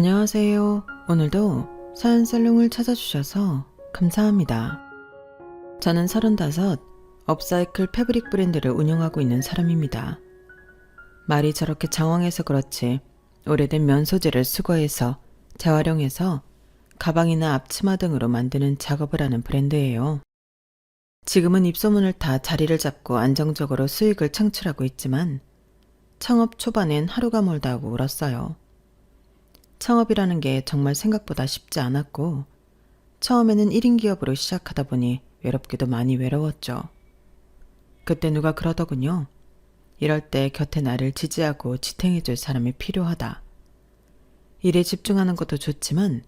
안녕하세요. 오늘도 사연살롱을 찾아주셔서 감사합니다. 저는 35, 업사이클 패브릭 브랜드를 운영하고 있는 사람입니다. 말이 저렇게 장황해서 그렇지 오래된 면 소재를 수거해서 재활용해서 가방이나 앞치마 등으로 만드는 작업을 하는 브랜드예요. 지금은 입소문을 타 자리를 잡고 안정적으로 수익을 창출하고 있지만 창업 초반엔 하루가 멀다 하고 울었어요. 창업이라는 게 정말 생각보다 쉽지 않았고 처음에는 1인 기업으로 시작하다 보니 외롭기도 많이 외로웠죠. 그때 누가 그러더군요. 이럴 때 곁에 나를 지지하고 지탱해줄 사람이 필요하다. 일에 집중하는 것도 좋지만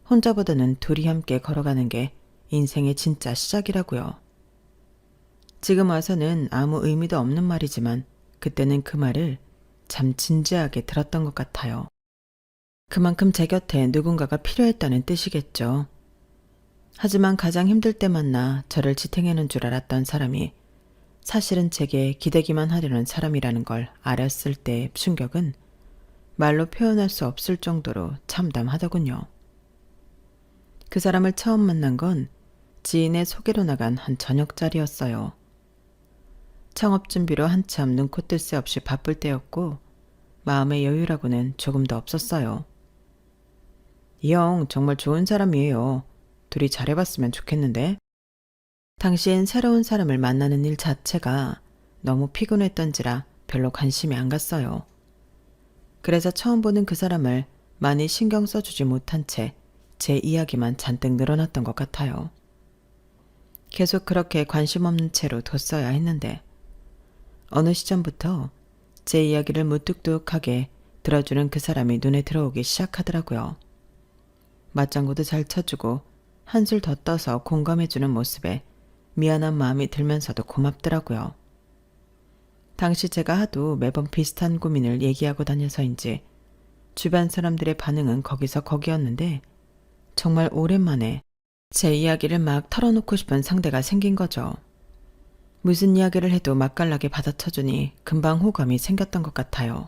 혼자보다는 둘이 함께 걸어가는 게 인생의 진짜 시작이라고요. 지금 와서는 아무 의미도 없는 말이지만 그때는 그 말을 참 진지하게 들었던 것 같아요. 그만큼 제 곁에 누군가가 필요했다는 뜻이겠죠. 하지만 가장 힘들 때 만나 저를 지탱하는 줄 알았던 사람이 사실은 제게 기대기만 하려는 사람이라는 걸 알았을 때의 충격은 말로 표현할 수 없을 정도로 참담하더군요. 그 사람을 처음 만난 건 지인의 소개로 나간 한 저녁자리였어요. 창업 준비로 한참 눈코 뜰 새 없이 바쁠 때였고 마음의 여유라고는 조금도 없었어요. 이 형 정말 좋은 사람이에요. 둘이 잘해봤으면 좋겠는데. 당시엔 새로운 사람을 만나는 일 자체가 너무 피곤했던지라 별로 관심이 안 갔어요. 그래서 처음 보는 그 사람을 많이 신경 써주지 못한 채 제 이야기만 잔뜩 늘어났던 것 같아요. 계속 그렇게 관심 없는 채로 뒀어야 했는데 어느 시점부터 제 이야기를 무뚝뚝하게 들어주는 그 사람이 눈에 들어오기 시작하더라고요. 맞장구도 잘 쳐주고 한술 더 떠서 공감해주는 모습에 미안한 마음이 들면서도 고맙더라고요. 당시 제가 하도 매번 비슷한 고민을 얘기하고 다녀서인지 주변 사람들의 반응은 거기서 거기였는데 정말 오랜만에 제 이야기를 막 털어놓고 싶은 상대가 생긴 거죠. 무슨 이야기를 해도 맛깔나게 받아쳐주니 금방 호감이 생겼던 것 같아요.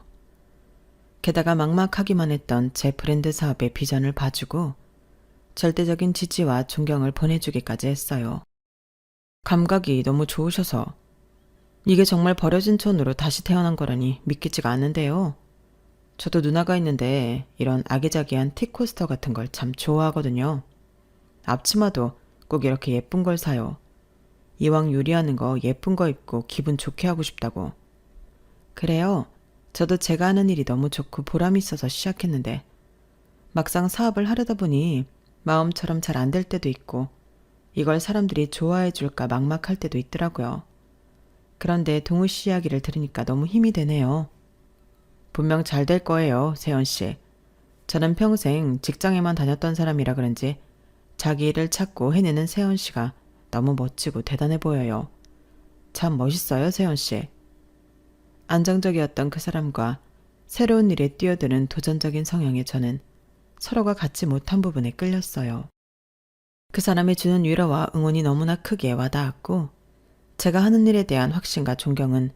게다가 막막하기만 했던 제 브랜드 사업의 비전을 봐주고 절대적인 지지와 존경을 보내주기까지 했어요. 감각이 너무 좋으셔서 이게 정말 버려진 천으로 다시 태어난 거라니 믿기지가 않는데요. 저도 누나가 있는데 이런 아기자기한 티코스터 같은 걸 참 좋아하거든요. 앞치마도 꼭 이렇게 예쁜 걸 사요. 이왕 요리하는 거 예쁜 거 입고 기분 좋게 하고 싶다고. 그래요. 저도 제가 하는 일이 너무 좋고 보람이 있어서 시작했는데 막상 사업을 하려다 보니 마음처럼 잘 안 될 때도 있고 이걸 사람들이 좋아해 줄까 막막할 때도 있더라고요. 그런데 동우 씨 이야기를 들으니까 너무 힘이 되네요. 분명 잘 될 거예요, 세연 씨. 저는 평생 직장에만 다녔던 사람이라 그런지 자기 일을 찾고 해내는 세연 씨가 너무 멋지고 대단해 보여요. 참 멋있어요, 세연 씨. 안정적이었던 그 사람과 새로운 일에 뛰어드는 도전적인 성향의 저는 서로가 갖지 못한 부분에 끌렸어요. 그 사람이 주는 위로와 응원이 너무나 크게 와닿았고 제가 하는 일에 대한 확신과 존경은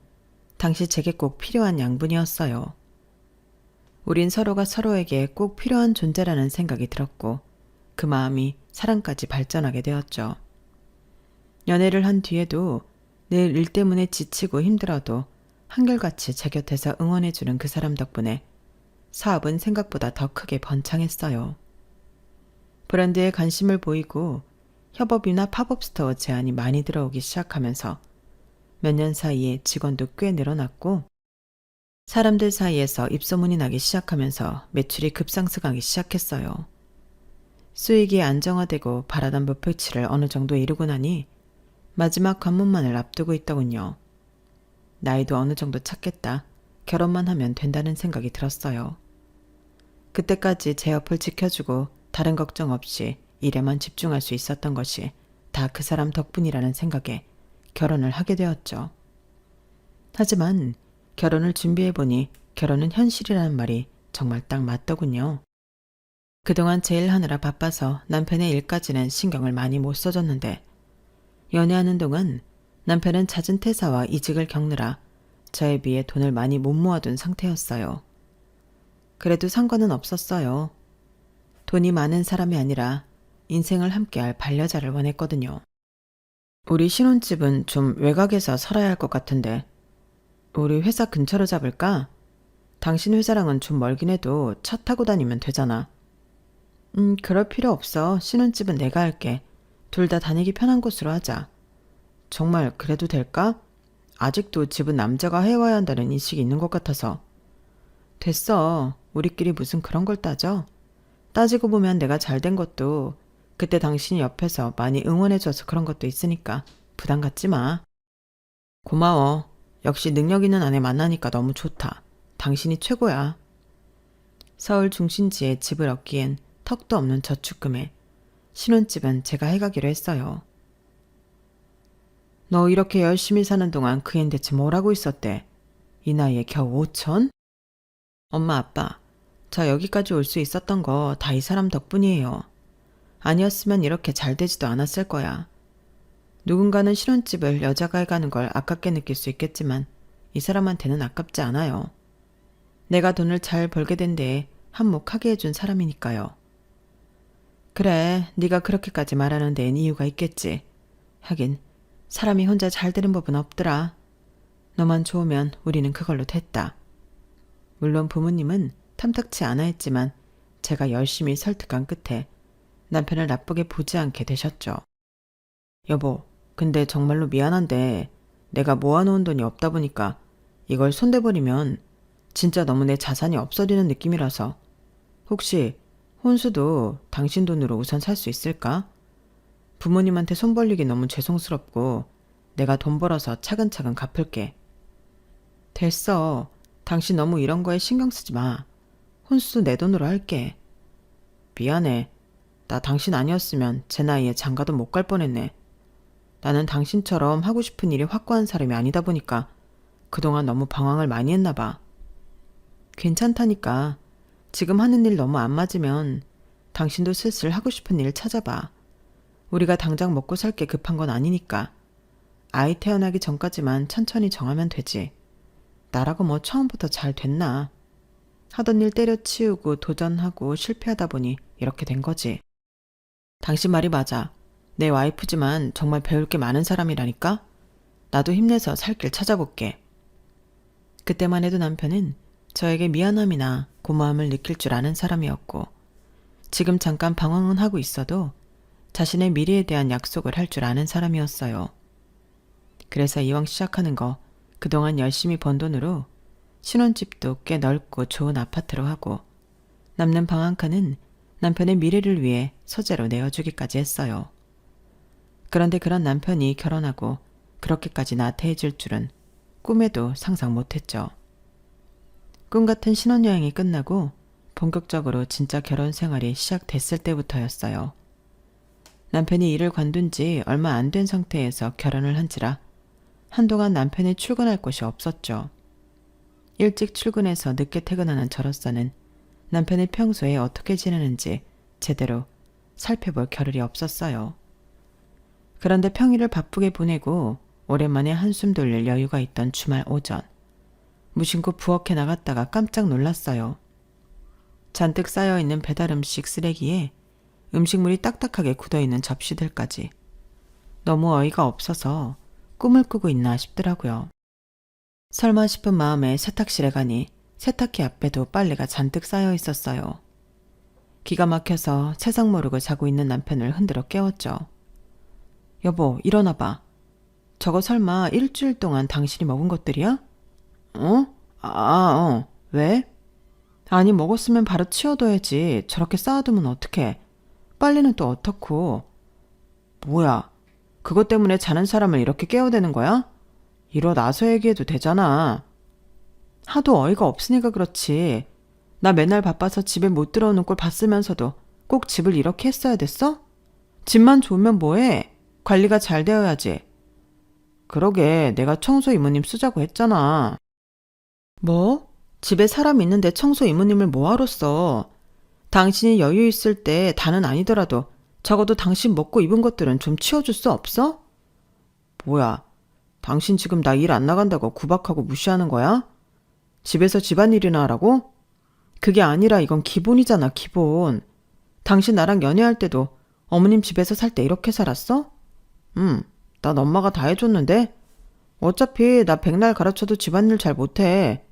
당시 제게 꼭 필요한 양분이었어요. 우린 서로가 서로에게 꼭 필요한 존재라는 생각이 들었고 그 마음이 사랑까지 발전하게 되었죠. 연애를 한 뒤에도 늘 일 때문에 지치고 힘들어도 한결같이 제 곁에서 응원해주는 그 사람 덕분에 사업은 생각보다 더 크게 번창했어요. 브랜드에 관심을 보이고 협업이나 팝업 스토어 제안이 많이 들어오기 시작하면서 몇 년 사이에 직원도 꽤 늘어났고 사람들 사이에서 입소문이 나기 시작하면서 매출이 급상승하기 시작했어요. 수익이 안정화되고 바라던 목표치를 어느 정도 이루고 나니 마지막 관문만을 앞두고 있더군요. 나이도 어느 정도 찼겠다. 결혼만 하면 된다는 생각이 들었어요. 그때까지 제 옆을 지켜주고 다른 걱정 없이 일에만 집중할 수 있었던 것이 다 그 사람 덕분이라는 생각에 결혼을 하게 되었죠. 하지만 결혼을 준비해보니 결혼은 현실이라는 말이 정말 딱 맞더군요. 그동안 제 일 하느라 바빠서 남편의 일까지는 신경을 많이 못 써줬는데 연애하는 동안 남편은 잦은 퇴사와 이직을 겪느라 저에 비해 돈을 많이 못 모아둔 상태였어요. 그래도 상관은 없었어요. 돈이 많은 사람이 아니라 인생을 함께할 반려자를 원했거든요. 우리 신혼집은 좀 외곽에서 살아야 할 것 같은데 우리 회사 근처로 잡을까? 당신 회사랑은 좀 멀긴 해도 차 타고 다니면 되잖아. 그럴 필요 없어. 신혼집은 내가 할게. 둘 다 다니기 편한 곳으로 하자. 정말 그래도 될까? 아직도 집은 남자가 해와야 한다는 인식이 있는 것 같아서. 됐어. 우리끼리 무슨 그런 걸 따져? 따지고 보면 내가 잘 된 것도 그때 당신이 옆에서 많이 응원해줘서 그런 것도 있으니까 부담 갖지 마. 고마워. 역시 능력 있는 아내 만나니까 너무 좋다. 당신이 최고야. 서울 중심지에 집을 얻기엔 턱도 없는 저축금에 신혼집은 제가 해가기로 했어요. 너 이렇게 열심히 사는 동안 그 앤 대체 뭘 하고 있었대? 이 나이에 겨우 5천? 엄마 아빠, 저 여기까지 올 수 있었던 거 다 이 사람 덕분이에요. 아니었으면 이렇게 잘 되지도 않았을 거야. 누군가는 신혼집을 여자가 해가는 걸 아깝게 느낄 수 있겠지만 이 사람한테는 아깝지 않아요. 내가 돈을 잘 벌게 된 데에 한몫하게 해준 사람이니까요. 그래, 네가 그렇게까지 말하는 데엔 이유가 있겠지. 하긴 사람이 혼자 잘 되는 법은 없더라. 너만 좋으면 우리는 그걸로 됐다. 물론 부모님은 탐탁치 않아 했지만 제가 열심히 설득한 끝에 남편을 나쁘게 보지 않게 되셨죠. 여보, 근데 정말로 미안한데 내가 모아놓은 돈이 없다 보니까 이걸 손대버리면 진짜 너무 내 자산이 없어지는 느낌이라서 혹시 혼수도 당신 돈으로 우선 살 수 있을까? 부모님한테 손 벌리기 너무 죄송스럽고 내가 돈 벌어서 차근차근 갚을게. 됐어. 당신 너무 이런 거에 신경 쓰지 마. 혼수 내 돈으로 할게. 미안해. 나 당신 아니었으면 제 나이에 장가도 못 갈 뻔했네. 나는 당신처럼 하고 싶은 일이 확고한 사람이 아니다 보니까 그동안 너무 방황을 많이 했나 봐. 괜찮다니까. 지금 하는 일 너무 안 맞으면 당신도 슬슬 하고 싶은 일 찾아봐. 우리가 당장 먹고 살 게 급한 건 아니니까. 아이 태어나기 전까지만 천천히 정하면 되지. 나라고 뭐 처음부터 잘 됐나. 하던 일 때려치우고 도전하고 실패하다 보니 이렇게 된 거지. 당신 말이 맞아. 내 와이프지만 정말 배울 게 많은 사람이라니까? 나도 힘내서 살 길 찾아볼게. 그때만 해도 남편은 저에게 미안함이나 고마움을 느낄 줄 아는 사람이었고 지금 잠깐 방황은 하고 있어도 자신의 미래에 대한 약속을 할 줄 아는 사람이었어요. 그래서 이왕 시작하는 거 그동안 열심히 번 돈으로 신혼집도 꽤 넓고 좋은 아파트로 하고 남는 방 한 칸은 남편의 미래를 위해 소재로 내어주기까지 했어요. 그런데 그런 남편이 결혼하고 그렇게까지 나태해질 줄은 꿈에도 상상 못했죠. 꿈 같은 신혼여행이 끝나고 본격적으로 진짜 결혼 생활이 시작됐을 때부터였어요. 남편이 일을 관둔 지 얼마 안 된 상태에서 결혼을 한지라 한동안 남편이 출근할 곳이 없었죠. 일찍 출근해서 늦게 퇴근하는 저로서는 남편이 평소에 어떻게 지내는지 제대로 살펴볼 겨를이 없었어요. 그런데 평일을 바쁘게 보내고 오랜만에 한숨 돌릴 여유가 있던 주말 오전 무심코 부엌에 나갔다가 깜짝 놀랐어요. 잔뜩 쌓여있는 배달음식 쓰레기에 음식물이 딱딱하게 굳어있는 접시들까지. 너무 어이가 없어서 꿈을 꾸고 있나 싶더라고요. 설마 싶은 마음에 세탁실에 가니 세탁기 앞에도 빨래가 잔뜩 쌓여 있었어요. 기가 막혀서 세상 모르고 자고 있는 남편을 흔들어 깨웠죠. 여보, 일어나봐. 저거 설마 일주일 동안 당신이 먹은 것들이야? 왜? 아니, 먹었으면 바로 치워둬야지. 저렇게 쌓아두면 어떡해. 빨래는 또 어떻고. 뭐야, 그것 때문에 자는 사람을 이렇게 깨워대는 거야? 일어나서 얘기해도 되잖아. 하도 어이가 없으니까 그렇지. 나 맨날 바빠서 집에 못 들어오는 꼴 봤으면서도 꼭 집을 이렇게 했어야 됐어? 집만 좋으면 뭐해? 관리가 잘 되어야지. 그러게, 내가 청소 이모님 쓰자고 했잖아. 뭐? 집에 사람 있는데 청소 이모님을 뭐하러 써? 당신이 여유 있을 때 다는 아니더라도 적어도 당신 먹고 입은 것들은 좀 치워줄 수 없어? 뭐야, 당신 지금 나 일 안 나간다고 구박하고 무시하는 거야? 집에서 집안일이나 하라고? 그게 아니라 이건 기본이잖아, 기본. 당신 나랑 연애할 때도 어머님 집에서 살 때 이렇게 살았어? 난 엄마가 다 해줬는데? 어차피 나 백날 가르쳐도 집안일 잘 못해.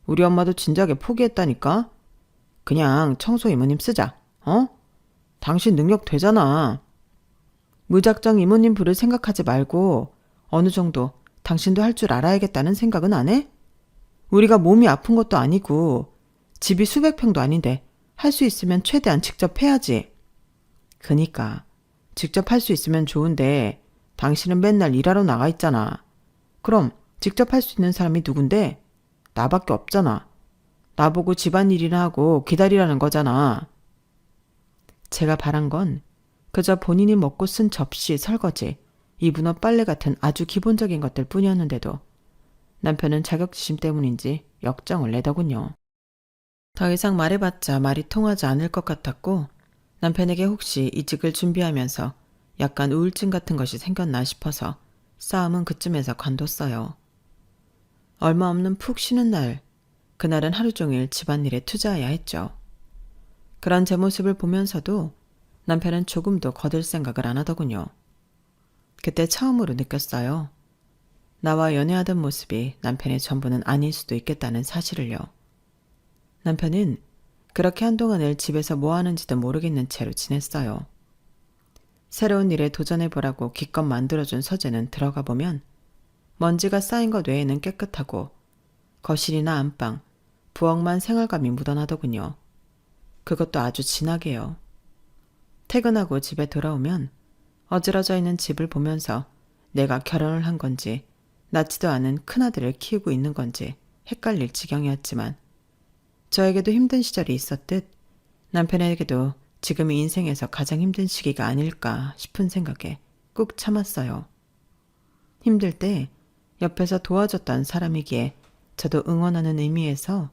우리 엄마도 진작에 포기했다니까? 그냥 청소 이모님 쓰자, 어? 당신 능력 되잖아. 무작정 이모님 부를 생각하지 말고 어느 정도 당신도 할 줄 알아야겠다는 생각은 안 해? 우리가 몸이 아픈 것도 아니고 집이 수백 평도 아닌데 할 수 있으면 최대한 직접 해야지. 그니까 직접 할 수 있으면 좋은데 당신은 맨날 일하러 나가 있잖아. 그럼 직접 할 수 있는 사람이 누군데? 나밖에 없잖아. 나보고 집안일이나 하고 기다리라는 거잖아. 제가 바란 건 그저 본인이 먹고 쓴 접시, 설거지, 이불, 빨래 같은 아주 기본적인 것들 뿐이었는데도 남편은 자격지심 때문인지 역정을 내더군요. 더 이상 말해봤자 말이 통하지 않을 것 같았고 남편에게 혹시 이직을 준비하면서 약간 우울증 같은 것이 생겼나 싶어서 싸움은 그쯤에서 관뒀어요. 얼마 없는 푹 쉬는 날, 그날은 하루 종일 집안일에 투자해야 했죠. 그런 제 모습을 보면서도 남편은 조금도 거들 생각을 안 하더군요. 그때 처음으로 느꼈어요. 나와 연애하던 모습이 남편의 전부는 아닐 수도 있겠다는 사실을요. 남편은 그렇게 한동안을 집에서 뭐 하는지도 모르겠는 채로 지냈어요. 새로운 일에 도전해보라고 기껏 만들어준 서재는 들어가 보면 먼지가 쌓인 것 외에는 깨끗하고 거실이나 안방, 부엌만 생활감이 묻어나더군요. 그것도 아주 진하게요. 퇴근하고 집에 돌아오면 어지러져 있는 집을 보면서 내가 결혼을 한 건지 낳지도 않은 큰아들을 키우고 있는 건지 헷갈릴 지경이었지만 저에게도 힘든 시절이 있었듯 남편에게도 지금이 인생에서 가장 힘든 시기가 아닐까 싶은 생각에 꾹 참았어요. 힘들 때 옆에서 도와줬던 사람이기에 저도 응원하는 의미에서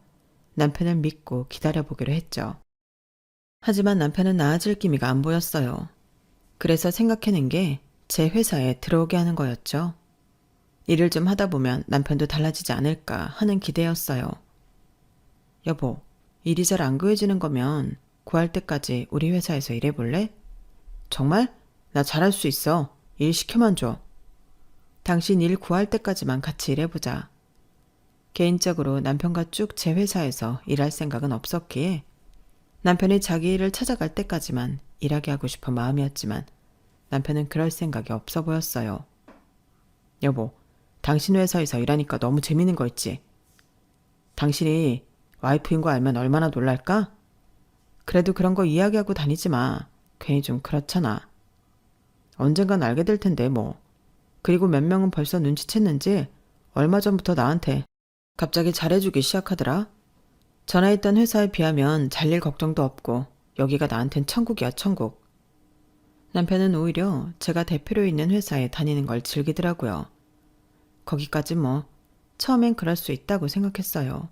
남편을 믿고 기다려보기로 했죠. 하지만 남편은 나아질 기미가 안 보였어요. 그래서 생각해낸 게 제 회사에 들어오게 하는 거였죠. 일을 좀 하다 보면 남편도 달라지지 않을까 하는 기대였어요. 여보, 일이 잘 안 구해지는 거면 구할 때까지 우리 회사에서 일해볼래? 정말? 나 잘할 수 있어. 일 시켜만 줘. 당신 일 구할 때까지만 같이 일해보자. 개인적으로 남편과 쭉 제 회사에서 일할 생각은 없었기에 남편이 자기 일을 찾아갈 때까지만 일하게 하고 싶은 마음이었지만 남편은 그럴 생각이 없어 보였어요. 여보, 당신 회사에서 일하니까 너무 재밌는 거 있지? 당신이 와이프인 거 알면 얼마나 놀랄까? 그래도 그런 거 이야기하고 다니지 마. 괜히 좀 그렇잖아. 언젠간 알게 될 텐데 뭐. 그리고 몇 명은 벌써 눈치챘는지 얼마 전부터 나한테 갑자기 잘해주기 시작하더라. 전에 있던 회사에 비하면 잘릴 걱정도 없고 여기가 나한텐 천국이야, 천국. 남편은 오히려 제가 대표로 있는 회사에 다니는 걸 즐기더라고요. 거기까지 뭐 처음엔 그럴 수 있다고 생각했어요.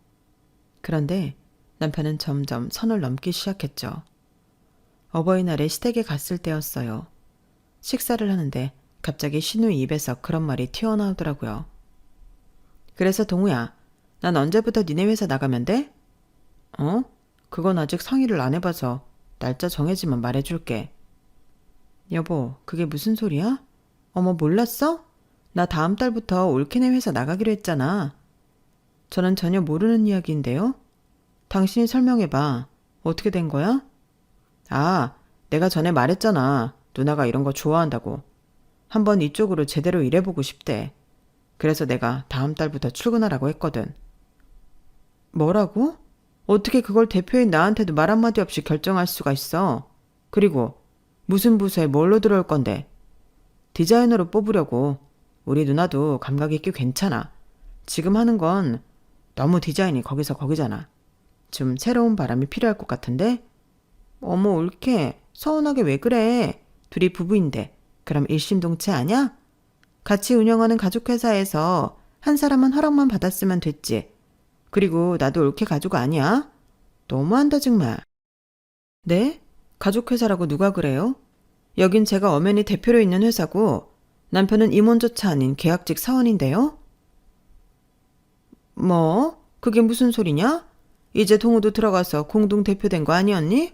그런데 남편은 점점 선을 넘기 시작했죠. 어버이날에 시댁에 갔을 때였어요. 식사를 하는데 갑자기 신우의 입에서 그런 말이 튀어나오더라고요. 그래서 동우야, 난 언제부터 니네 회사 나가면 돼? 어? 그건 아직 상의를 안 해봐서 날짜 정해지면 말해줄게. 여보, 그게 무슨 소리야? 어머, 몰랐어? 나 다음 달부터 올케네 회사 나가기로 했잖아. 저는 전혀 모르는 이야기인데요. 당신이 설명해봐. 어떻게 된 거야? 아, 내가 전에 말했잖아. 누나가 이런 거 좋아한다고. 한번 이쪽으로 제대로 일해보고 싶대. 그래서 내가 다음 달부터 출근하라고 했거든. 뭐라고? 어떻게 그걸 대표인 나한테도 말 한마디 없이 결정할 수가 있어? 그리고 무슨 부서에 뭘로 들어올 건데? 디자이너로 뽑으려고. 우리 누나도 감각이 꽤 괜찮아. 지금 하는 건 너무 디자인이 거기서 거기잖아. 좀 새로운 바람이 필요할 것 같은데? 어머, 올케. 서운하게 왜 그래? 둘이 부부인데 그럼 일심동체 아냐? 같이 운영하는 가족회사에서 한 사람은 허락만 받았으면 됐지. 그리고 나도 올케 가족 아니야? 너무한다 정말. 네? 가족회사라고 누가 그래요? 여긴 제가 엄연히 대표로 있는 회사고 남편은 임원조차 아닌 계약직 사원인데요? 뭐? 그게 무슨 소리냐? 이제 동우도 들어가서 공동대표된 거 아니었니?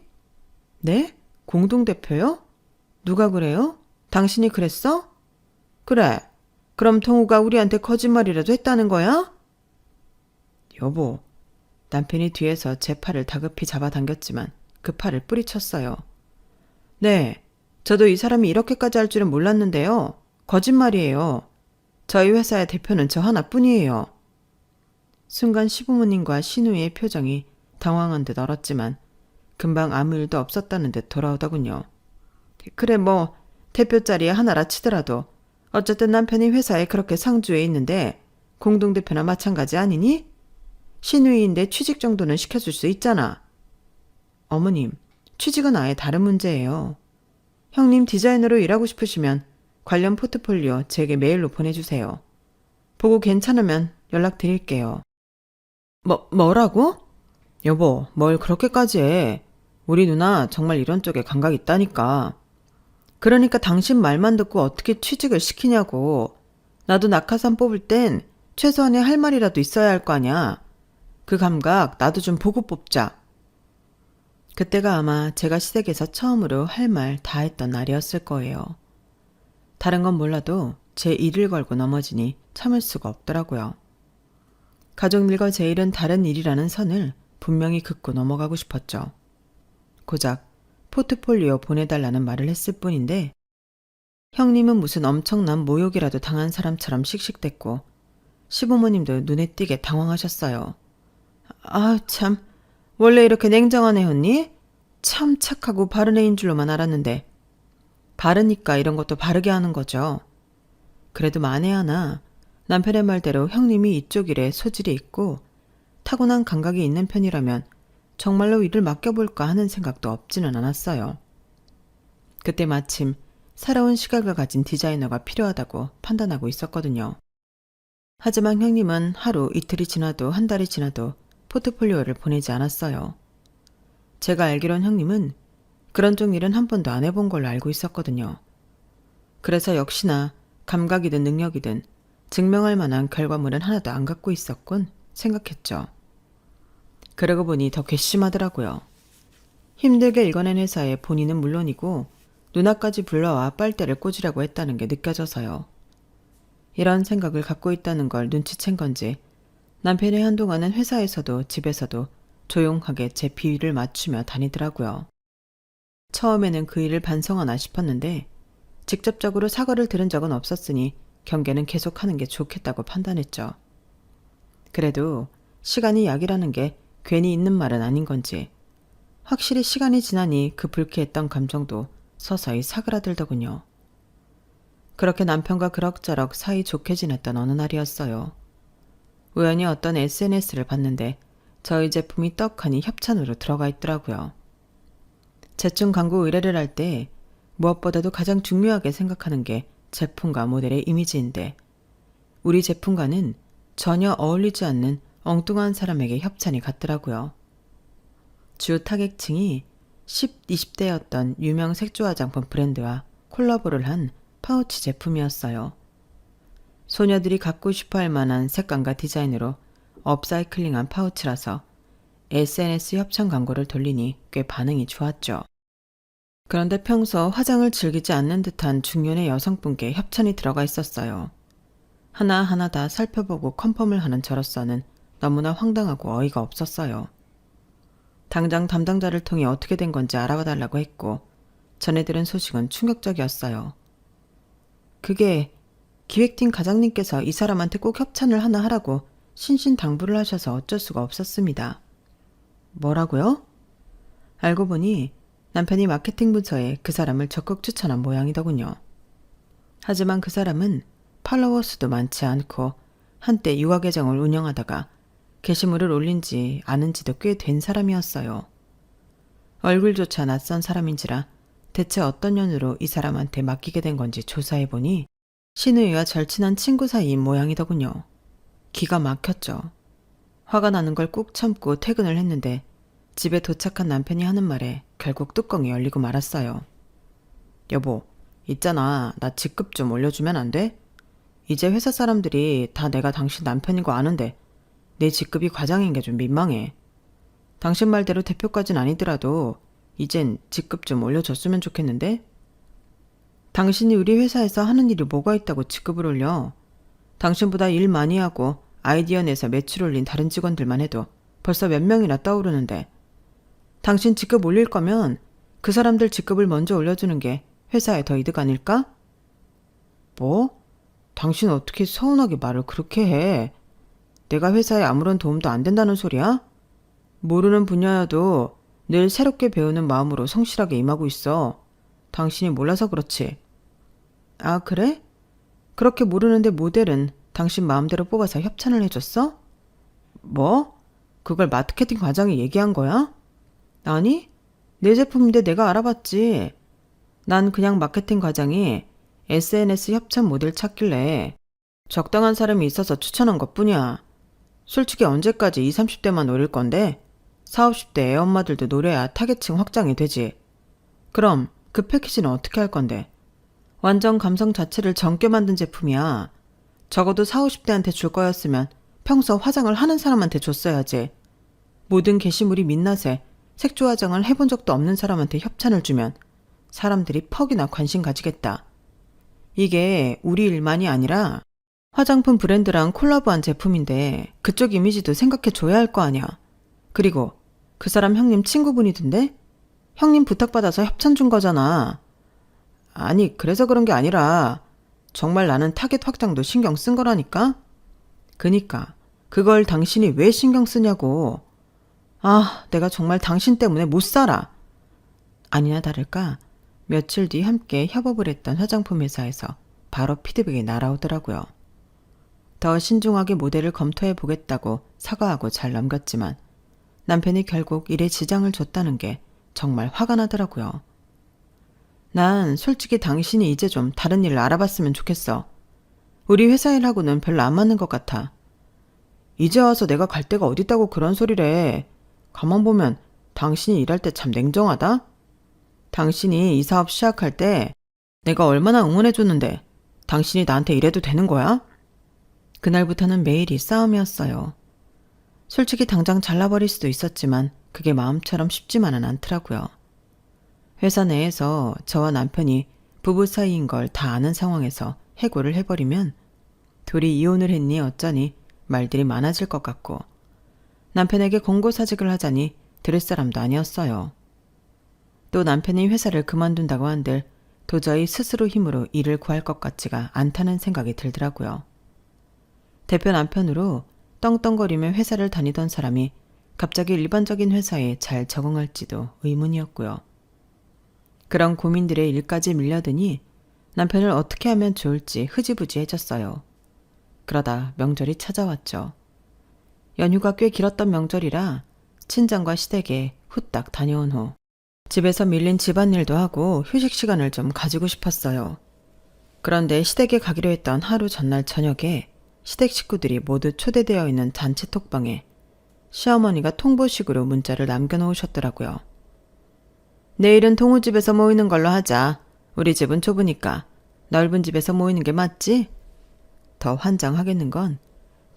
네? 공동대표요? 누가 그래요? 당신이 그랬어? 그래. 그럼 동우가 우리한테 거짓말이라도 했다는 거야? 여보, 남편이 뒤에서 제 팔을 다급히 잡아당겼지만 그 팔을 뿌리쳤어요. 네, 저도 이 사람이 이렇게까지 할 줄은 몰랐는데요. 거짓말이에요. 저희 회사의 대표는 저 하나뿐이에요. 순간 시부모님과 시누이의 표정이 당황한 듯 얼었지만 금방 아무 일도 없었다는 듯 돌아오더군요. 그래 뭐 대표 자리에 하나라 치더라도 어쨌든 남편이 회사에 그렇게 상주해 있는데 공동대표나 마찬가지 아니니? 시누이인데 취직 정도는 시켜줄 수 있잖아. 어머님, 취직은 아예 다른 문제예요. 형님 디자이너로 일하고 싶으시면 관련 포트폴리오 제게 메일로 보내주세요. 보고 괜찮으면 연락드릴게요. 뭐라고? 여보, 뭘 그렇게까지 해. 우리 누나 정말 이런 쪽에 감각 있다니까. 그러니까 당신 말만 듣고 어떻게 취직을 시키냐고. 나도 낙하산 뽑을 땐 최소한의 할 말이라도 있어야 할 거 아냐. 그 감각 나도 좀 보고 뽑자. 그때가 아마 제가 시댁에서 처음으로 할 말 다 했던 날이었을 거예요. 다른 건 몰라도 제 일을 걸고 넘어지니 참을 수가 없더라고요. 가족 일과 제 일은 다른 일이라는 선을 분명히 긋고 넘어가고 싶었죠. 고작 포트폴리오 보내달라는 말을 했을 뿐인데 형님은 무슨 엄청난 모욕이라도 당한 사람처럼 씩씩댔고 시부모님도 눈에 띄게 당황하셨어요. 아 참, 원래 이렇게 냉정한 애였니? 참 착하고 바른 애인 줄로만 알았는데. 바르니까 이런 것도 바르게 하는 거죠. 그래도 만에 하나 남편의 말대로 형님이 이쪽 일에 소질이 있고 타고난 감각이 있는 편이라면 정말로 일을 맡겨볼까 하는 생각도 없지는 않았어요. 그때 마침 새로운 시각을 가진 디자이너가 필요하다고 판단하고 있었거든요. 하지만 형님은 하루 이틀이 지나도 한 달이 지나도 포트폴리오를 보내지 않았어요. 제가 알기론 형님은 그런 쪽 일은 한 번도 안 해본 걸로 알고 있었거든요. 그래서 역시나 감각이든 능력이든 증명할 만한 결과물은 하나도 안 갖고 있었군 생각했죠. 그러고 보니 더 괘씸하더라고요. 힘들게 읽어낸 회사에 본인은 물론이고 누나까지 불러와 빨대를 꽂으려고 했다는 게 느껴져서요. 이런 생각을 갖고 있다는 걸 눈치챈 건지 남편이 한동안은 회사에서도 집에서도 조용하게 제 비위를 맞추며 다니더라고요. 처음에는 그 일을 반성하나 싶었는데 직접적으로 사과를 들은 적은 없었으니 경계는 계속하는 게 좋겠다고 판단했죠. 그래도 시간이 약이라는 게 괜히 있는 말은 아닌 건지 확실히 시간이 지나니 그 불쾌했던 감정도 서서히 사그라들더군요. 그렇게 남편과 그럭저럭 사이 좋게 지냈던 어느 날이었어요. 우연히 어떤 SNS를 봤는데 저희 제품이 떡하니 협찬으로 들어가 있더라고요. 제품 광고 의뢰를 할 때 무엇보다도 가장 중요하게 생각하는 게 제품과 모델의 이미지인데 우리 제품과는 전혀 어울리지 않는 엉뚱한 사람에게 협찬이 갔더라고요. 주 타겟층이 10, 20대였던 유명 색조 화장품 브랜드와 콜라보를 한 파우치 제품이었어요. 소녀들이 갖고 싶어 할 만한 색감과 디자인으로 업사이클링한 파우치라서 SNS 협찬 광고를 돌리니 꽤 반응이 좋았죠. 그런데 평소 화장을 즐기지 않는 듯한 중년의 여성분께 협찬이 들어가 있었어요. 하나하나 다 살펴보고 컨펌을 하는 저로서는 너무나 황당하고 어이가 없었어요. 당장 담당자를 통해 어떻게 된 건지 알아봐 달라고 했고 전해 들은 소식은 충격적이었어요. 그게 기획팀 과장님께서 이 사람한테 꼭 협찬을 하나 하라고 신신당부를 하셔서 어쩔 수가 없었습니다. 뭐라고요? 알고 보니 남편이 마케팅 부서에 그 사람을 적극 추천한 모양이더군요. 하지만 그 사람은 팔로워 수도 많지 않고 한때 유아 계정을 운영하다가 게시물을 올린 지 아는 지도 꽤 된 사람이었어요. 얼굴조차 낯선 사람인지라 대체 어떤 연유로 이 사람한테 맡기게 된 건지 조사해보니 시누이와 절친한 친구 사이인 모양이더군요. 기가 막혔죠. 화가 나는 걸 꾹 참고 퇴근을 했는데 집에 도착한 남편이 하는 말에 결국 뚜껑이 열리고 말았어요. 여보, 있잖아. 나 직급 좀 올려주면 안 돼? 이제 회사 사람들이 다 내가 당신 남편인 거 아는데 내 직급이 과장인 게 좀 민망해. 당신 말대로 대표까진 아니더라도 이젠 직급 좀 올려줬으면 좋겠는데? 당신이 우리 회사에서 하는 일이 뭐가 있다고 직급을 올려? 당신보다 일 많이 하고 아이디어 내서 매출 올린 다른 직원들만 해도 벌써 몇 명이나 떠오르는데, 당신 직급 올릴 거면 그 사람들 직급을 먼저 올려주는 게 회사에 더 이득 아닐까? 뭐? 당신 어떻게 서운하게 말을 그렇게 해? 내가 회사에 아무런 도움도 안 된다는 소리야? 모르는 분야여도 늘 새롭게 배우는 마음으로 성실하게 임하고 있어. 당신이 몰라서 그렇지. 아, 그래? 그렇게 모르는데 모델은 당신 마음대로 뽑아서 협찬을 해줬어? 뭐? 그걸 마케팅 과장이 얘기한 거야? 아니, 내 제품인데 내가 알아봤지. 난 그냥 마케팅 과장이 SNS 협찬 모델 찾길래 적당한 사람이 있어서 추천한 것뿐이야. 솔직히 언제까지 20, 30대만 노릴 건데 40, 50대 애 엄마들도 노려야 타겟층 확장이 되지. 그럼 그 패키지는 어떻게 할 건데? 완전 감성 자체를 젊게 만든 제품이야. 적어도 40, 50대한테 줄 거였으면 평소 화장을 하는 사람한테 줬어야지. 모든 게시물이 민낯에 색조 화장을 해본 적도 없는 사람한테 협찬을 주면 사람들이 퍽이나 관심 가지겠다. 이게 우리 일만이 아니라 화장품 브랜드랑 콜라보한 제품인데 그쪽 이미지도 생각해 줘야 할 거 아니야. 그리고 그 사람 형님 친구분이던데? 형님 부탁받아서 협찬 준 거잖아. 아니, 그래서 그런 게 아니라 정말 나는 타겟 확장도 신경 쓴 거라니까? 그니까 그걸 당신이 왜 신경 쓰냐고. 아, 내가 정말 당신 때문에 못 살아. 아니나 다를까 며칠 뒤 함께 협업을 했던 화장품 회사에서 바로 피드백이 날아오더라고요. 더 신중하게 모델을 검토해 보겠다고 사과하고 잘 넘겼지만 남편이 결국 일에 지장을 줬다는 게 정말 화가 나더라고요. 난 솔직히 당신이 이제 좀 다른 일을 알아봤으면 좋겠어. 우리 회사 일하고는 별로 안 맞는 것 같아. 이제 와서 내가 갈 데가 어딨다고 그런 소리를 해. 가만 보면 당신이 일할 때 참 냉정하다? 당신이 이 사업 시작할 때 내가 얼마나 응원해줬는데 당신이 나한테 이래도 되는 거야? 그날부터는 매일이 싸움이었어요. 솔직히 당장 잘라버릴 수도 있었지만 그게 마음처럼 쉽지만은 않더라고요. 회사 내에서 저와 남편이 부부 사이인 걸 다 아는 상황에서 해고를 해버리면 둘이 이혼을 했니 어쩌니 말들이 많아질 것 같고, 남편에게 공고사직을 하자니 들을 사람도 아니었어요. 또 남편이 회사를 그만둔다고 한들 도저히 스스로 힘으로 일을 구할 것 같지가 않다는 생각이 들더라고요. 대표 남편으로 떵떵거리며 회사를 다니던 사람이 갑자기 일반적인 회사에 잘 적응할지도 의문이었고요. 그런 고민들에 일까지 밀려드니 남편을 어떻게 하면 좋을지 흐지부지해졌어요. 그러다 명절이 찾아왔죠. 연휴가 꽤 길었던 명절이라 친정과 시댁에 후딱 다녀온 후 집에서 밀린 집안일도 하고 휴식 시간을 좀 가지고 싶었어요. 그런데 시댁에 가기로 했던 하루 전날 저녁에 시댁 식구들이 모두 초대되어 있는 잔치 톡방에 시어머니가 통보식으로 문자를 남겨놓으셨더라고요. 내일은 동우집에서 모이는 걸로 하자. 우리 집은 좁으니까 넓은 집에서 모이는 게 맞지? 더 환장하겠는 건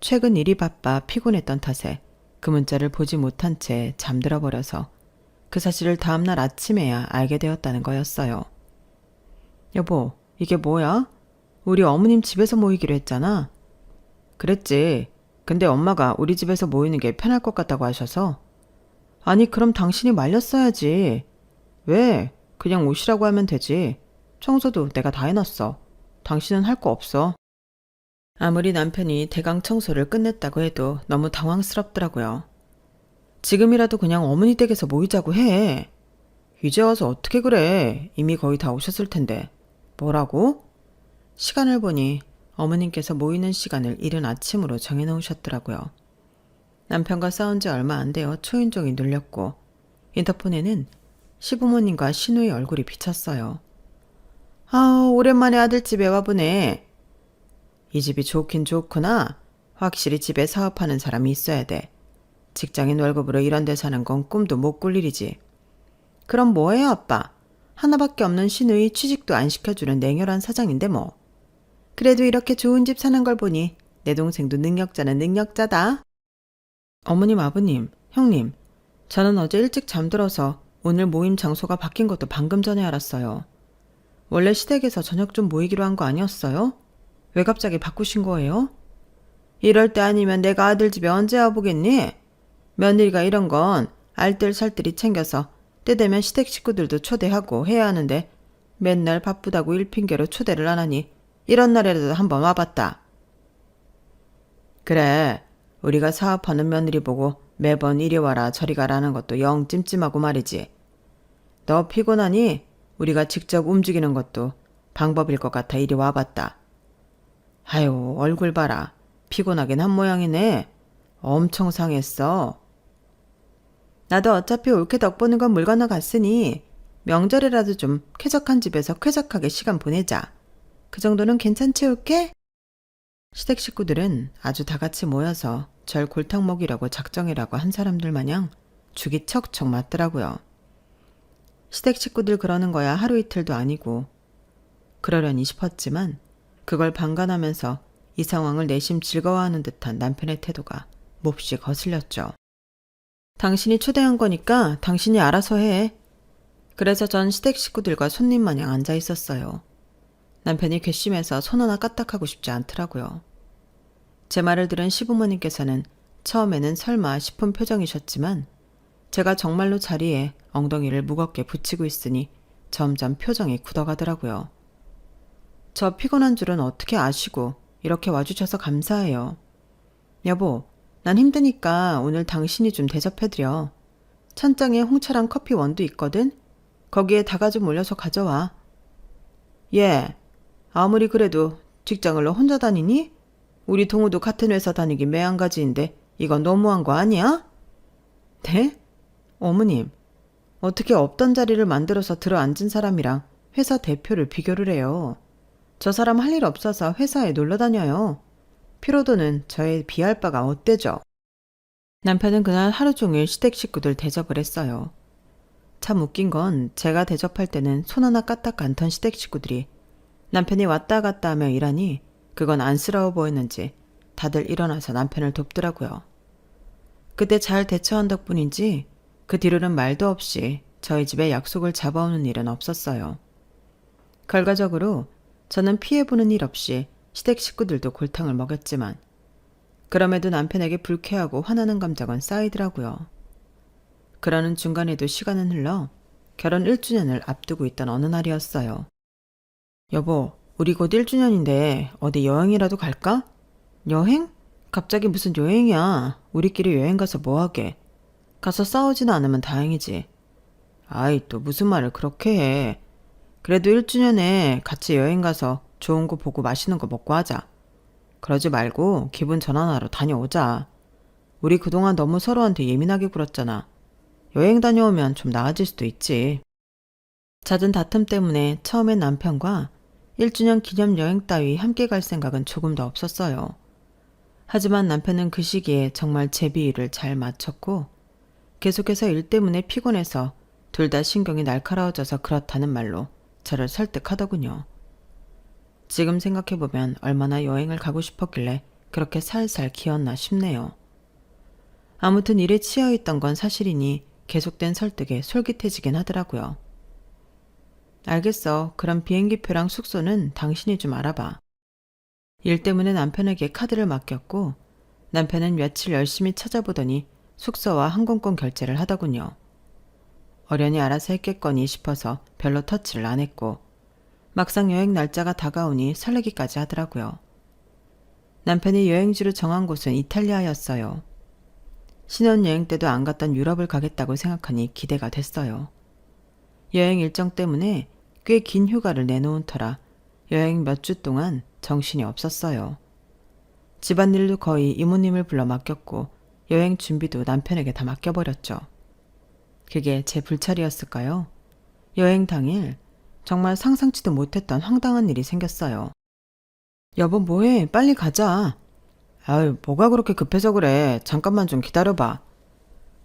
최근 일이 바빠 피곤했던 탓에 그 문자를 보지 못한 채 잠들어 버려서 그 사실을 다음날 아침에야 알게 되었다는 거였어요. 여보, 이게 뭐야? 우리 어머님 집에서 모이기로 했잖아. 그랬지. 근데 엄마가 우리 집에서 모이는 게 편할 것 같다고 하셔서. 아니, 그럼 당신이 말렸어야지. 왜? 그냥 오시라고 하면 되지. 청소도 내가 다 해놨어. 당신은 할 거 없어. 아무리 남편이 대강 청소를 끝냈다고 해도 너무 당황스럽더라고요. 지금이라도 그냥 어머니 댁에서 모이자고 해. 이제 와서 어떻게 그래. 이미 거의 다 오셨을 텐데. 뭐라고? 시간을 보니 어머님께서 모이는 시간을 이른 아침으로 정해놓으셨더라고요. 남편과 싸운 지 얼마 안 되어 초인종이 눌렸고 인터폰에는 시부모님과 시누이 얼굴이 비쳤어요. 아우, 오랜만에 아들집에 와보네. 이 집이 좋긴 좋구나. 확실히 집에 사업하는 사람이 있어야 돼. 직장인 월급으로 이런 데 사는 건 꿈도 못 꿀 일이지. 그럼 뭐해요, 아빠? 하나밖에 없는 시누이 취직도 안 시켜주는 냉혈한 사장인데 뭐. 그래도 이렇게 좋은 집 사는 걸 보니 내 동생도 능력자는 능력자다. 어머님, 아버님, 형님, 저는 어제 일찍 잠들어서 오늘 모임 장소가 바뀐 것도 방금 전에 알았어요. 원래 시댁에서 저녁 좀 모이기로 한 거 아니었어요? 왜 갑자기 바꾸신 거예요? 이럴 때 아니면 내가 아들 집에 언제 와보겠니? 며느리가 이런 건 알뜰살뜰히 챙겨서 때 되면 시댁 식구들도 초대하고 해야 하는데 맨날 바쁘다고 일 핑계로 초대를 안 하니 이런 날에라도 한번 와봤다. 그래, 우리가 사업하는 며느리 보고 매번 이리 와라 저리 가라는 것도 영 찜찜하고 말이지. 너 피곤하니? 우리가 직접 움직이는 것도 방법일 것 같아 이리 와봤다. 아유, 얼굴 봐라. 피곤하긴 한 모양이네. 엄청 상했어. 나도 어차피 올케 덕보는 건 물 건너 갔으니 명절이라도 좀 쾌적한 집에서 쾌적하게 시간 보내자. 그 정도는 괜찮지 올케? 시댁 식구들은 아주 다 같이 모여서 절 골탕 먹이려고 작정이라고 한 사람들 마냥 죽이 척척 맞더라고요. 시댁 식구들 그러는 거야 하루 이틀도 아니고. 그러려니 싶었지만 그걸 방관하면서 이 상황을 내심 즐거워하는 듯한 남편의 태도가 몹시 거슬렸죠. 당신이 초대한 거니까 당신이 알아서 해. 그래서 전 시댁 식구들과 손님 마냥 앉아 있었어요. 남편이 괘씸해서 손 하나 까딱하고 싶지 않더라고요. 제 말을 들은 시부모님께서는 처음에는 설마 싶은 표정이셨지만 제가 정말로 자리에 엉덩이를 무겁게 붙이고 있으니 점점 표정이 굳어가더라고요. 저 피곤한 줄은 어떻게 아시고 이렇게 와주셔서 감사해요. 여보, 난 힘드니까 오늘 당신이 좀 대접해드려. 천장에 홍차랑 커피 원두 있거든? 거기에 다가 좀 올려서 가져와. 예, 아무리 그래도 직장을 혼자 다니니? 우리 동우도 같은 회사 다니기 매한가지인데 이건 너무한 거 아니야? 네? 어머님, 어떻게 없던 자리를 만들어서 들어앉은 사람이랑 회사 대표를 비교를 해요. 저 사람 할 일 없어서 회사에 놀러 다녀요. 피로도는 저에 비할 바가 어때죠? 남편은 그날 하루 종일 시댁 식구들 대접을 했어요. 참 웃긴 건 제가 대접할 때는 손 하나 까딱 않던 시댁 식구들이 남편이 왔다 갔다 하며 일하니 그건 안쓰러워 보였는지 다들 일어나서 남편을 돕더라고요. 그때 잘 대처한 덕분인지 그 뒤로는 말도 없이 저희 집에 약속을 잡아오는 일은 없었어요. 결과적으로 저는 피해보는 일 없이 시댁 식구들도 골탕을 먹였지만 그럼에도 남편에게 불쾌하고 화나는 감정은 쌓이더라고요. 그러는 중간에도 시간은 흘러 결혼 1주년을 앞두고 있던 어느 날이었어요. 여보, 우리 곧 1주년인데 어디 여행이라도 갈까? 여행? 갑자기 무슨 여행이야. 우리끼리 여행 가서 뭐하게. 가서 싸우지는 않으면 다행이지. 아이, 또 무슨 말을 그렇게 해. 그래도 1주년에 같이 여행 가서 좋은 거 보고 맛있는 거 먹고 하자. 그러지 말고 기분 전환하러 다녀오자. 우리 그동안 너무 서로한테 예민하게 굴었잖아. 여행 다녀오면 좀 나아질 수도 있지. 잦은 다툼 때문에 처음엔 남편과 1주년 기념 여행 따위 함께 갈 생각은 조금도 없었어요. 하지만 남편은 그 시기에 정말 제 비위를 잘 맞췄고 계속해서 일 때문에 피곤해서 둘 다 신경이 날카로워져서 그렇다는 말로 저를 설득하더군요. 지금 생각해보면 얼마나 여행을 가고 싶었길래 그렇게 살살 기었나 싶네요. 아무튼 일에 치여있던 건 사실이니 계속된 설득에 솔깃해지긴 하더라고요. 알겠어. 그럼 비행기표랑 숙소는 당신이 좀 알아봐. 일 때문에 남편에게 카드를 맡겼고 남편은 며칠 열심히 찾아보더니 숙소와 항공권 결제를 하더군요. 어련히 알아서 했겠거니 싶어서 별로 터치를 안 했고 막상 여행 날짜가 다가오니 설레기까지 하더라고요. 남편이 여행지로 정한 곳은 이탈리아였어요. 신혼여행 때도 안 갔던 유럽을 가겠다고 생각하니 기대가 됐어요. 여행 일정 때문에 꽤 긴 휴가를 내놓은 터라 여행 몇 주 동안 정신이 없었어요. 집안일도 거의 이모님을 불러 맡겼고 여행 준비도 남편에게 다 맡겨버렸죠. 그게 제 불찰이었을까요? 여행 당일 정말 상상치도 못했던 황당한 일이 생겼어요. 여보 뭐해? 빨리 가자. 아유, 뭐가 그렇게 급해서 그래. 잠깐만 좀 기다려봐.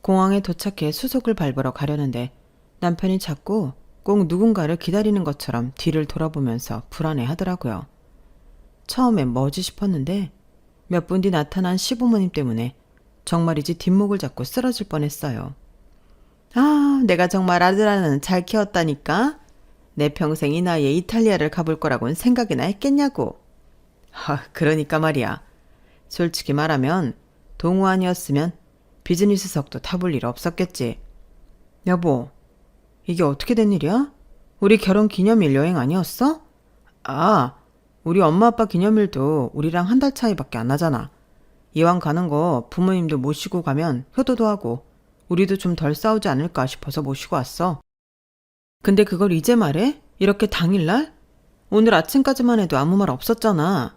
공항에 도착해 수속을 밟으러 가려는데 남편이 자꾸 꼭 누군가를 기다리는 것처럼 뒤를 돌아보면서 불안해 하더라고요. 처음엔 뭐지 싶었는데 몇 분 뒤 나타난 시부모님 때문에 정말이지 뒷목을 잡고 쓰러질 뻔했어요. 아, 내가 정말 아들 하나는 잘 키웠다니까. 내 평생 이 나이에 이탈리아를 가볼 거라고는 생각이나 했겠냐고. 그러니까 말이야. 솔직히 말하면 동우 아니었으면 비즈니스석도 타볼 일 없었겠지. 여보, 이게 어떻게 된 일이야? 우리 결혼 기념일 여행 아니었어? 아, 우리 엄마 아빠 기념일도 우리랑 한 달 차이밖에 안 나잖아. 이왕 가는 거 부모님도 모시고 가면 효도도 하고 우리도 좀 덜 싸우지 않을까 싶어서 모시고 왔어. 근데 그걸 이제 말해? 이렇게 당일날? 오늘 아침까지만 해도 아무 말 없었잖아.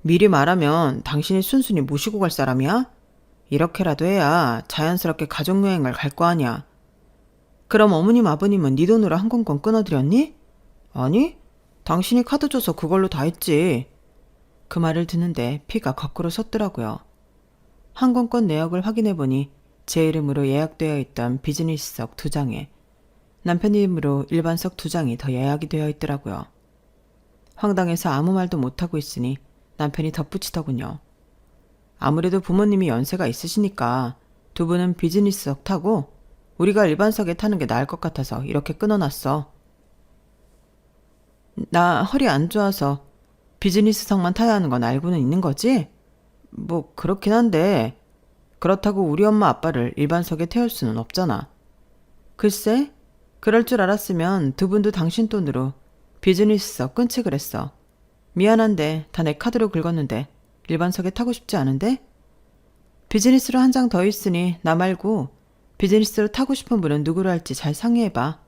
미리 말하면 당신이 순순히 모시고 갈 사람이야? 이렇게라도 해야 자연스럽게 가족여행을 갈 거 아니야. 그럼 어머님 아버님은 네 돈으로 항공권 끊어드렸니? 아니, 당신이 카드 줘서 그걸로 다 했지. 그 말을 듣는데 피가 거꾸로 섰더라고요. 항공권 내역을 확인해보니 제 이름으로 예약되어 있던 비즈니스석 2장에 남편 이름으로 일반석 2장이 더 예약이 되어 있더라고요. 황당해서 아무 말도 못하고 있으니 남편이 덧붙이더군요. 아무래도 부모님이 연세가 있으시니까 두 분은 비즈니스석 타고 우리가 일반석에 타는 게 나을 것 같아서 이렇게 끊어놨어. 나 허리 안 좋아서 비즈니스석만 타야 하는 건 알고는 있는 거지? 뭐 그렇긴 한데 그렇다고 우리 엄마 아빠를 일반석에 태울 수는 없잖아. 글쎄, 그럴 줄 알았으면 두 분도 당신 돈으로 비즈니스석 끊지 그랬어. 미안한데 다 내 카드로 긁었는데 일반석에 타고 싶지 않은데? 비즈니스로 한 장 더 있으니 나 말고 비즈니스로 타고 싶은 분은 누구로 할지 잘 상의해봐.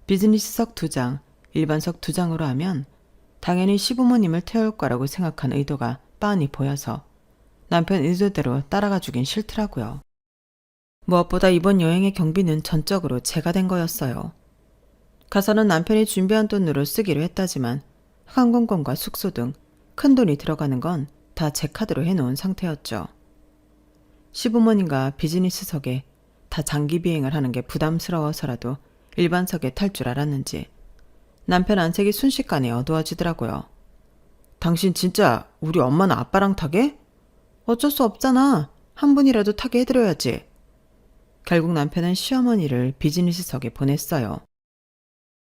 비즈니스석 2장, 일반석 2장으로 하면 당연히 시부모님을 태울 거라고 생각한 의도가 빤히 보여서 남편 의도대로 따라가 주긴 싫더라고요. 무엇보다 이번 여행의 경비는 전적으로 제가 된 거였어요. 가서는 남편이 준비한 돈으로 쓰기로 했다지만 항공권과 숙소 등 큰 돈이 들어가는 건 다 제 카드로 해놓은 상태였죠. 시부모님과 비즈니스석에 다 장기 비행을 하는 게 부담스러워서라도 일반석에 탈 줄 알았는지 남편 안색이 순식간에 어두워지더라고요. 당신 진짜 우리 엄마나 아빠랑 타게? 어쩔 수 없잖아. 한 분이라도 타게 해드려야지. 결국 남편은 시어머니를 비즈니스석에 보냈어요.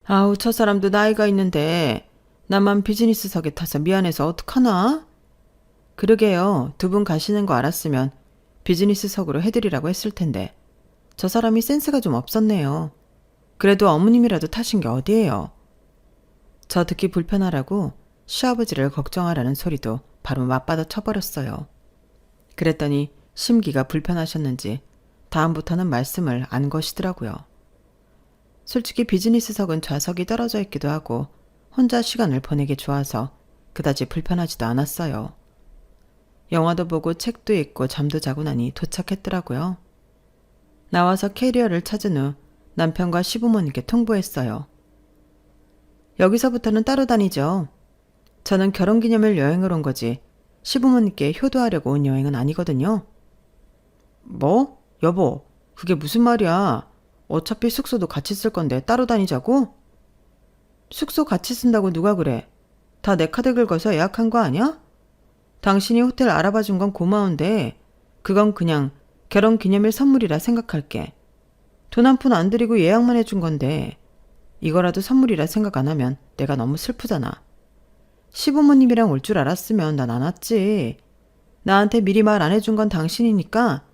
아우, 저 사람도 나이가 있는데 나만 비즈니스석에 타서 미안해서 어떡하나? 그러게요. 두 분 가시는 거 알았으면 비즈니스석으로 해드리라고 했을 텐데 저 사람이 센스가 좀 없었네요. 그래도 어머님이라도 타신 게 어디예요? 저 듣기 불편하라고 시아버지를 걱정하라는 소리도 바로 맞받아 쳐버렸어요. 그랬더니 심기가 불편하셨는지 다음부터는 말씀을 안 거시더라고요. 솔직히 비즈니스석은 좌석이 떨어져 있기도 하고 혼자 시간을 보내기 좋아서 그다지 불편하지도 않았어요. 영화도 보고 책도 읽고 잠도 자고 나니 도착했더라고요. 나와서 캐리어를 찾은 후 남편과 시부모님께 통보했어요. 여기서부터는 따로 다니죠. 저는 결혼기념일 여행을 온 거지 시부모님께 효도하려고 온 여행은 아니거든요. 뭐? 여보, 그게 무슨 말이야? 어차피 숙소도 같이 쓸 건데 따로 다니자고? 숙소 같이 쓴다고 누가 그래? 다 내 카드 긁어서 예약한 거 아니야? 당신이 호텔 알아봐 준 건 고마운데 그건 그냥 결혼기념일 선물이라 생각할게. 돈 한 푼 안 들이고 예약만 해준 건데 이거라도 선물이라 생각 안 하면 내가 너무 슬프잖아. 시부모님이랑 올 줄 알았으면 난 안 왔지. 나한테 미리 말 안 해준 건 당신이니까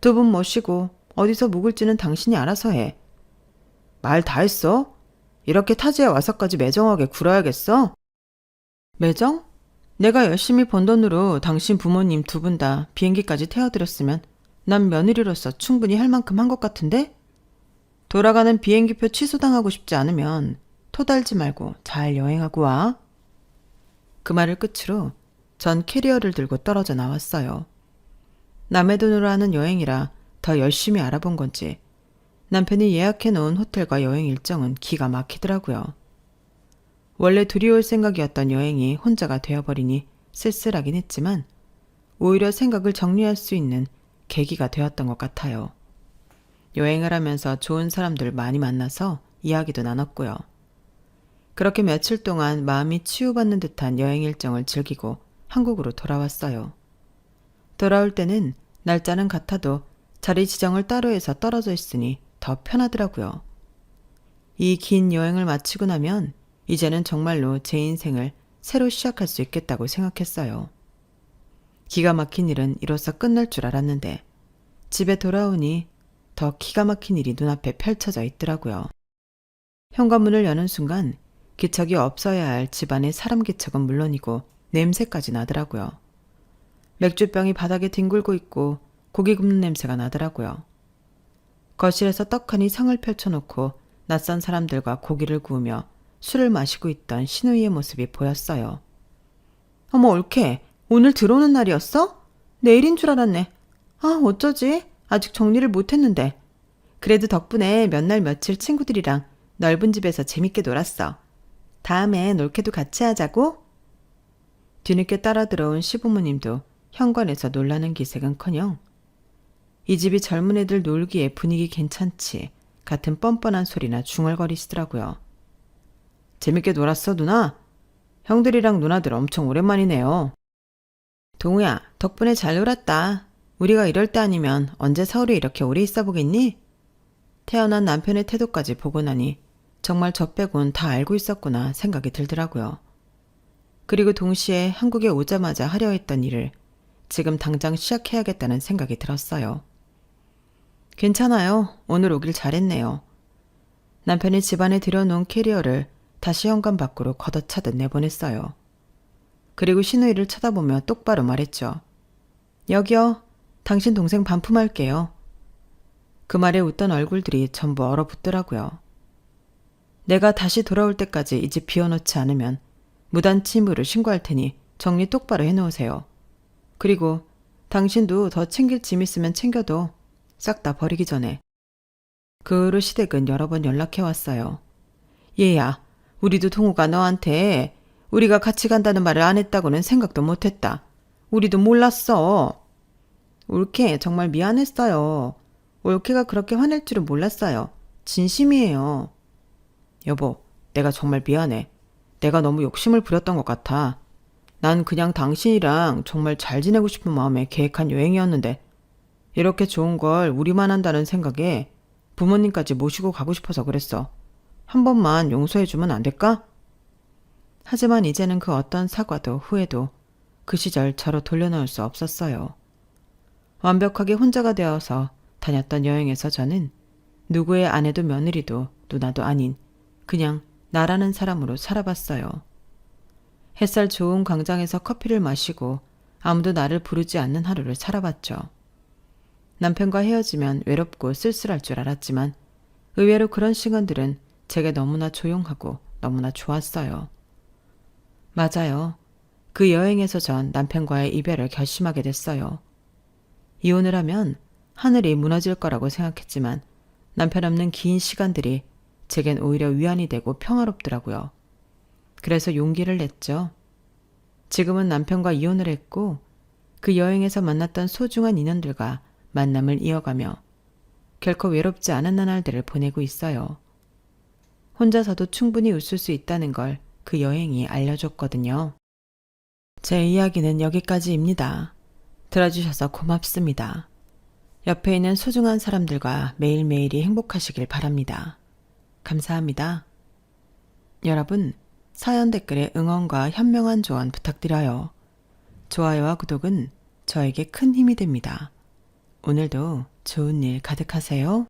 두 분 모시고 어디서 묵을지는 당신이 알아서 해. 말 다 했어? 이렇게 타지에 와서까지 매정하게 굴어야겠어? 매정? 내가 열심히 번 돈으로 당신 부모님 두 분 다 비행기까지 태워드렸으면 난 며느리로서 충분히 할 만큼 한 것 같은데? 돌아가는 비행기표 취소당하고 싶지 않으면 토달지 말고 잘 여행하고 와. 그 말을 끝으로 전 캐리어를 들고 떨어져 나왔어요. 남의 돈으로 하는 여행이라 더 열심히 알아본 건지 남편이 예약해 놓은 호텔과 여행 일정은 기가 막히더라고요. 원래 둘이 올 생각이었던 여행이 혼자가 되어버리니 쓸쓸하긴 했지만 오히려 생각을 정리할 수 있는 계기가 되었던 것 같아요. 여행을 하면서 좋은 사람들 많이 만나서 이야기도 나눴고요. 그렇게 며칠 동안 마음이 치유받는 듯한 여행 일정을 즐기고 한국으로 돌아왔어요. 돌아올 때는 날짜는 같아도 자리 지정을 따로 해서 떨어져 있으니 더 편하더라고요. 이 긴 여행을 마치고 나면 이제는 정말로 제 인생을 새로 시작할 수 있겠다고 생각했어요. 기가 막힌 일은 이로써 끝날 줄 알았는데 집에 돌아오니 더 기가 막힌 일이 눈앞에 펼쳐져 있더라고요. 현관문을 여는 순간 기척이 없어야 할 집안의 사람 기척은 물론이고 냄새까지 나더라고요. 맥주병이 바닥에 뒹굴고 있고 고기 굽는 냄새가 나더라고요. 거실에서 떡하니 상을 펼쳐놓고 낯선 사람들과 고기를 구우며 술을 마시고 있던 신우이의 모습이 보였어요. 어머 올케, 오늘 들어오는 날이었어? 내일인 줄 알았네. 아 어쩌지? 아직 정리를 못했는데. 그래도 덕분에 몇 날 며칠 친구들이랑 넓은 집에서 재밌게 놀았어. 다음엔 올케도 같이 하자고? 뒤늦게 따라 들어온 시부모님도 현관에서 놀라는 기색은커녕 이 집이 젊은 애들 놀기에 분위기 괜찮지 같은 뻔뻔한 소리나 중얼거리시더라고요. 재밌게 놀았어 누나? 형들이랑 누나들 엄청 오랜만이네요. 동우야, 덕분에 잘 놀았다. 우리가 이럴 때 아니면 언제 서울에 이렇게 오래 있어 보겠니? 태어난 남편의 태도까지 보고 나니 정말 저 빼곤 다 알고 있었구나 생각이 들더라고요. 그리고 동시에 한국에 오자마자 하려 했던 일을 지금 당장 시작해야겠다는 생각이 들었어요. 괜찮아요. 오늘 오길 잘했네요. 남편이 집안에 들여놓은 캐리어를 다시 현관 밖으로 걷어차듯 내보냈어요. 그리고 신우이를 쳐다보며 똑바로 말했죠. 여기요. 당신 동생 반품할게요. 그 말에 웃던 얼굴들이 전부 얼어붙더라고요. 내가 다시 돌아올 때까지 이 집 비워놓지 않으면 무단 침입으로 신고할 테니 정리 똑바로 해놓으세요. 그리고 당신도 더 챙길 짐 있으면 챙겨도 싹 다 버리기 전에. 그 후로 시댁은 여러 번 연락해왔어요. 얘야, 우리도 동우가 너한테 우리가 같이 간다는 말을 안 했다고는 생각도 못했다. 우리도 몰랐어. 올케 정말 미안했어요. 올케가 그렇게 화낼 줄은 몰랐어요. 진심이에요. 여보, 내가 정말 미안해. 내가 너무 욕심을 부렸던 것 같아. 난 그냥 당신이랑 정말 잘 지내고 싶은 마음에 계획한 여행이었는데 이렇게 좋은 걸 우리만 한다는 생각에 부모님까지 모시고 가고 싶어서 그랬어. 한 번만 용서해주면 안 될까? 하지만 이제는 그 어떤 사과도 후회도 그 시절 저로 돌려놓을 수 없었어요. 완벽하게 혼자가 되어서 다녔던 여행에서 저는 누구의 아내도 며느리도 누나도 아닌 그냥 나라는 사람으로 살아봤어요. 햇살 좋은 광장에서 커피를 마시고 아무도 나를 부르지 않는 하루를 살아봤죠. 남편과 헤어지면 외롭고 쓸쓸할 줄 알았지만 의외로 그런 시간들은 제게 너무나 조용하고 너무나 좋았어요. 맞아요. 그 여행에서 전 남편과의 이별을 결심하게 됐어요. 이혼을 하면 하늘이 무너질 거라고 생각했지만 남편 없는 긴 시간들이 제겐 오히려 위안이 되고 평화롭더라고요. 그래서 용기를 냈죠. 지금은 남편과 이혼을 했고 그 여행에서 만났던 소중한 인연들과 만남을 이어가며 결코 외롭지 않은 나날들을 보내고 있어요. 혼자서도 충분히 웃을 수 있다는 걸 그 여행이 알려줬거든요. 제 이야기는 여기까지입니다. 들어주셔서 고맙습니다. 옆에 있는 소중한 사람들과 매일매일이 행복하시길 바랍니다. 감사합니다. 여러분, 사연 댓글에 응원과 현명한 조언 부탁드려요. 좋아요와 구독은 저에게 큰 힘이 됩니다. 오늘도 좋은 일 가득하세요.